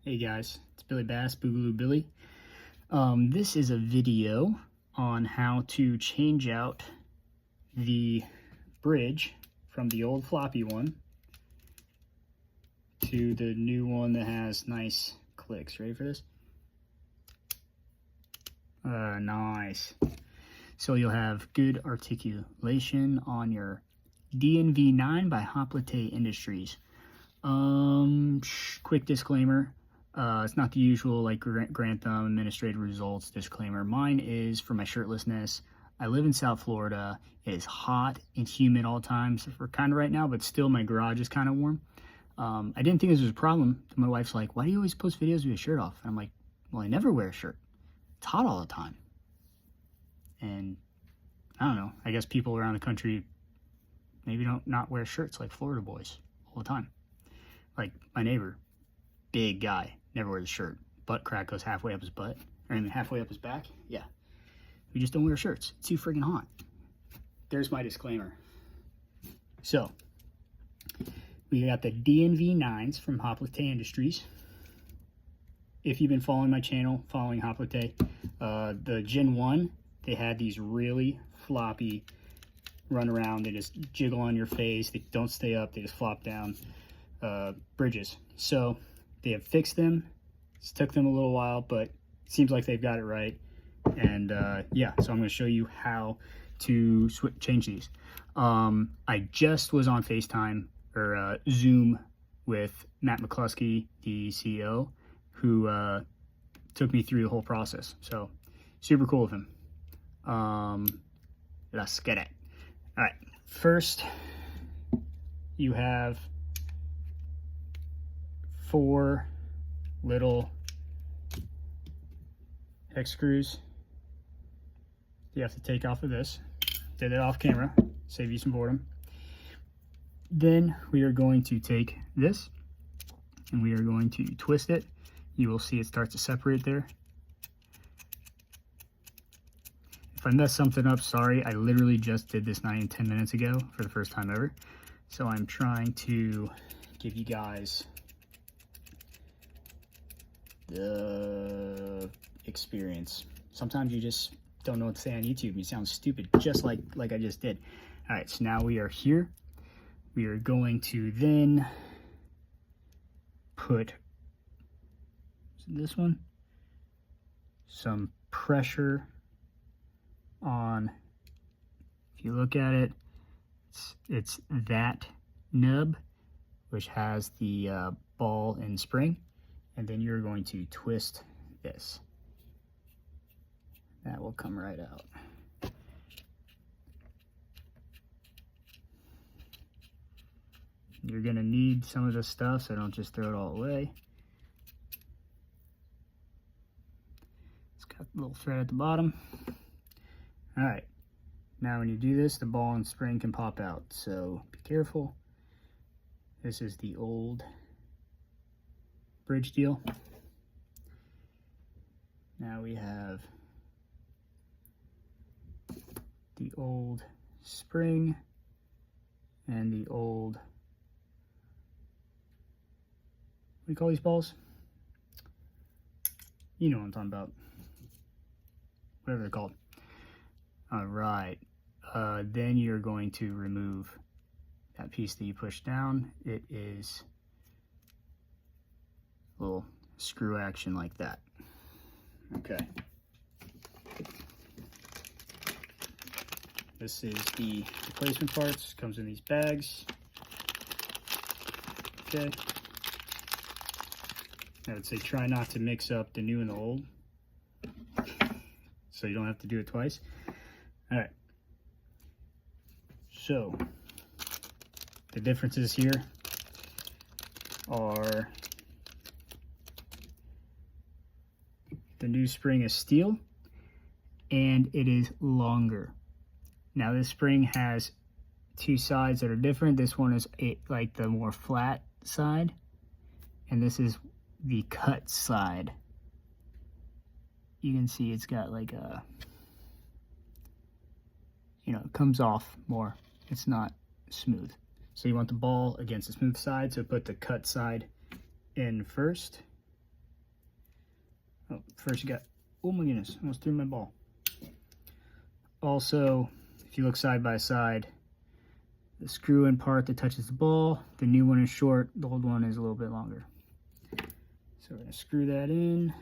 Hey guys, it's Billy Bass, Boogaloo Billy. This is a video on how to change out the bridge from the old floppy one to the new one that has nice clicks. Ready for this? Nice. So you'll have good articulation on your DNV9 by Hoplite Industries. Quick disclaimer. It's not the usual like grant them administrative results disclaimer. Mine is for my shirtlessness. I live in South Florida. It is hot and humid all the time. So for kind of right now, but still my garage is kind of warm. I didn't think this was a problem. My wife's like, why do you always post videos with your shirt off? And I'm like, well, I never wear a shirt. It's hot all the time. And I don't know. I guess people around the country maybe don't not wear shirts like Florida boys all the time. Like my neighbor, big guy, never wears a shirt. Butt crack goes halfway up his butt, or halfway up his back. Yeah, we just don't wear shirts. It's too friggin' hot. There's my disclaimer. So we got the DNV9s from Hoplite Industries. If you've been following my channel, following Hoplite, the Gen 1, they had these really floppy run around. They just jiggle on your face. They don't stay up. They just flop down bridges. So they have fixed them. It's took them a little while, but it seems like they've got it right. And yeah, so I'm going to show you how to change these. I just was on FaceTime or Zoom with Matt McCluskey, the CEO, who took me through the whole process. So super cool of him. Let's get it. All right, first you have 4 little hex screws you have to take off of this. Did it off camera, save you some boredom. Then we are going to take this and we are going to twist it. You will see it starts to separate there. If I mess something up, sorry. I literally just did this 9 and 10 minutes ago for the first time ever. So I'm trying to give you guys the experience. Sometimes you just don't know what to say on YouTube. You sound stupid, just like I just did. All right, so now we are here. We are going to then put this one, some pressure on. If you look at it, it's that nub, which has the ball and spring, and then you're going to twist this. That will come right out. You're gonna need some of this stuff, so don't just throw it all away. It's got a little thread at the bottom. All right, now when you do this, the ball and spring can pop out, so be careful. This is the old bridge deal. Now we have the old spring and the old, what do you call these balls? You know what I'm talking about. Whatever they're called. All right. Then you're going to remove that piece that you push down. It is a little screw action like that. Okay. This is the replacement parts. Comes in these bags. Okay. I would say try not to mix up the new and the old, so you don't have to do it twice. All right. So the differences here are the new spring is steel and it is longer. Now this spring has 2 sides that are different. This one is like the more flat side, and this is the cut side. You can see it's got like a, it comes off more. It's not smooth. So you want the ball against the smooth side, so put the cut side in first. Oh, first you got, oh my goodness, almost threw my ball. Also, if you look side by side, the screw in part that touches the ball, the new one is short, the old one is a little bit longer. So we're going to screw that in.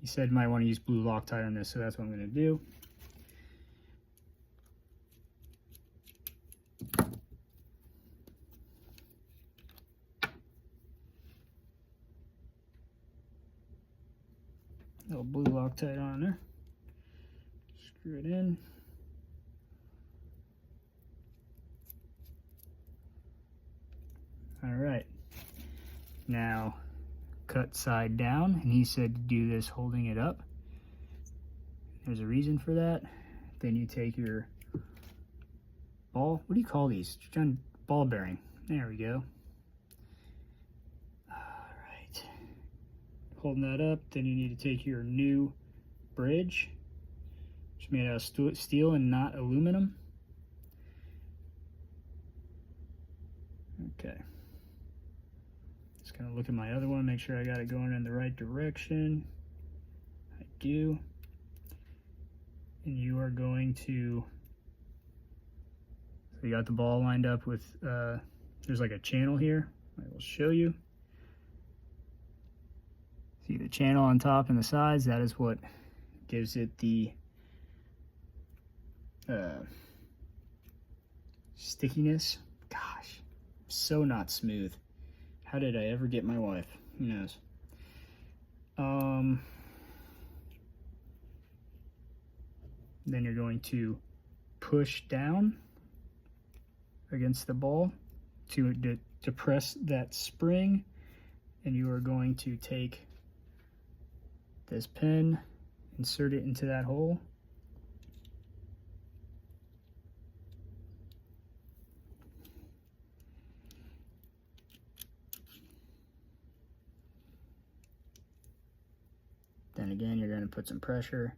You said you might want to use blue Loctite on this, so that's what I'm going to do. A little blue Loctite on there. Screw it in. All right. Now cut side down, and he said to do this holding it up. There's a reason for that. Then you take your ball, what do you call these? Ball bearing. There we go. All right. Holding that up, then you need to take your new bridge, which is made out of steel and not aluminum. Okay. Just gonna look at my other one, make sure I got it going in the right direction. I do. And you are going to, so you got the ball lined up with, there's like a channel here. I will show you. See the channel on top and the sides, that is what gives it the stickiness. Gosh, so not smooth. How did I ever get my wife? Who knows? Then you're going to push down against the ball to depress that spring, and you are going to take this pin, insert it into that hole, then again you're going to put some pressure,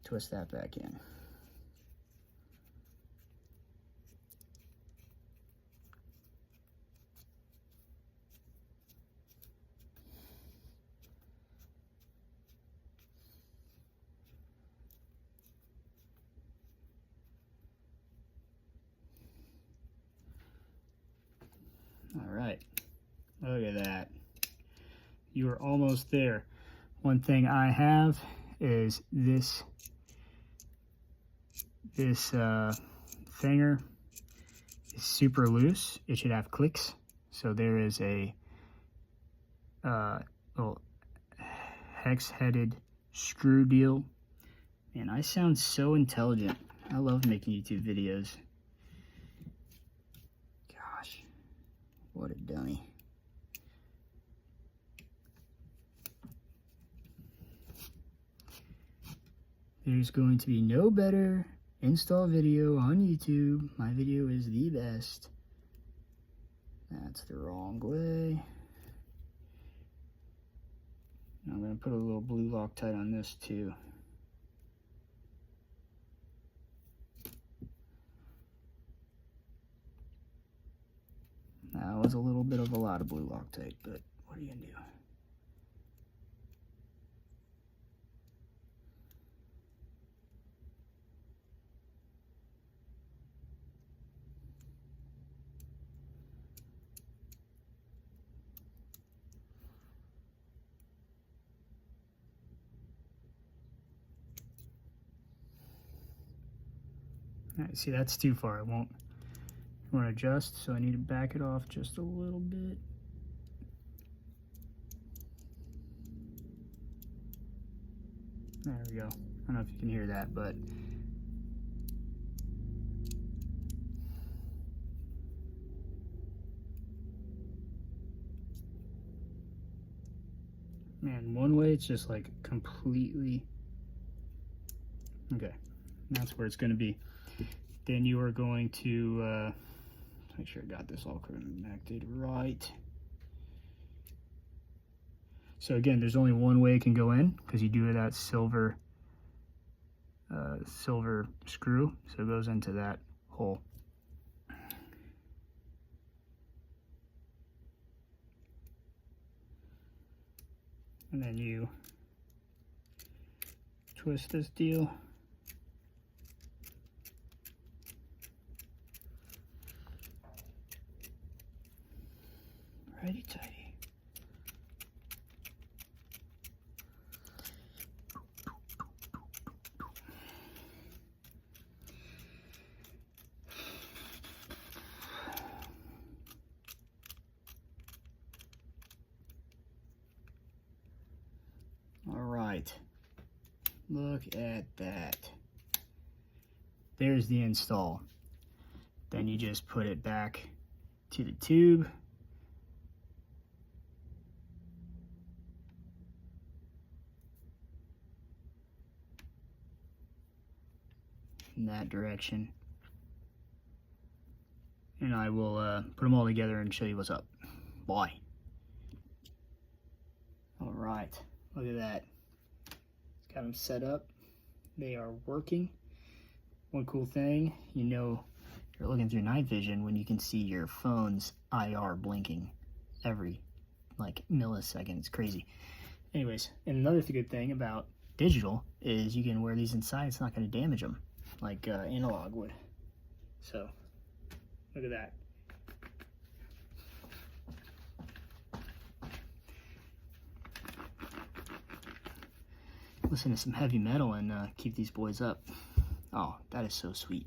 twist that back in. All right, look at that. You are almost there. One thing I have is this thinger is super loose. It should have clicks. So there is a little hex-headed screw deal. Man, I sound so intelligent. I love making YouTube videos. Gosh, what a dummy. There's going to be no better install video on YouTube. My video is the best. That's the wrong way. I'm going to put a little blue Loctite on this too. That was a little bit of a lot of blue Loctite, but what are you going to do? All right, see, that's too far. It won't adjust, so I need to back it off just a little bit. There we go. I don't know if you can hear that, but man, one way it's just like completely okay. That's where it's going to be. Then you are going to make sure I got this all connected right. So again, there's only one way it can go in because you do that silver screw, so it goes into that hole. And then you twist this deal. Righty tighty. All right, look at that. There's the install. Then you just put it back to the tube. In that direction. And I will put them all together and show you what's up. Bye. All right, look at that. Got them set up. They are working. One cool thing, you know, you're looking through night vision when you can see your phone's IR blinking every like millisecond. It's crazy. Anyways, and another good thing about digital is you can wear these inside. It's not going to damage them like analog would. So look at that. Listen to some heavy metal and keep these boys up. Oh, that is so sweet.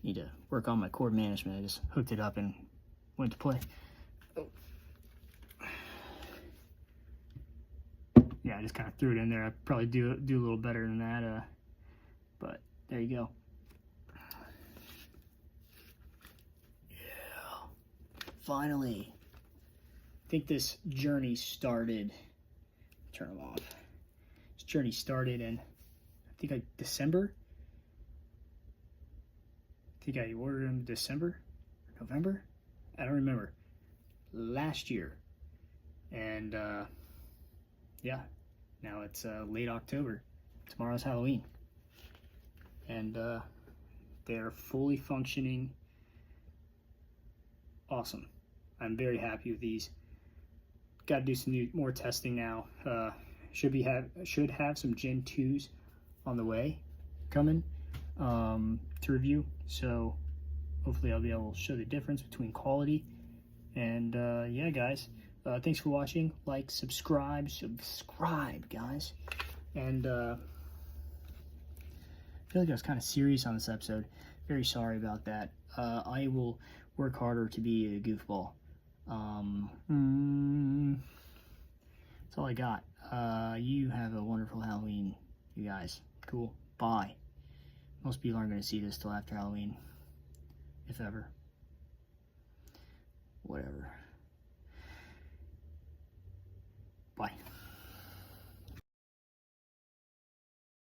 Need to work on my cord management. I just hooked it up and went to play. Oh. Yeah, I just kind of threw it in there. I probably do a little better than that, but there you go. Yeah, finally. I think this journey started. Turn them off. This journey started in, I think, like December. I think I ordered them December, November. I don't remember. Last year, and yeah, now it's late October. Tomorrow's Halloween, and they're fully functioning. Awesome. I'm very happy with these. Got to do some more testing now. Should have some Gen 2s on the way coming to review. So hopefully I'll be able to show the difference between quality. And yeah, guys, thanks for watching. Like, subscribe, guys. And I feel like I was kind of serious on this episode. Very sorry about that. I will work harder to be a goofball. That's all I got. You have a wonderful Halloween, you guys. Cool. Bye. Most people aren't going to see this till after Halloween, if ever. Whatever.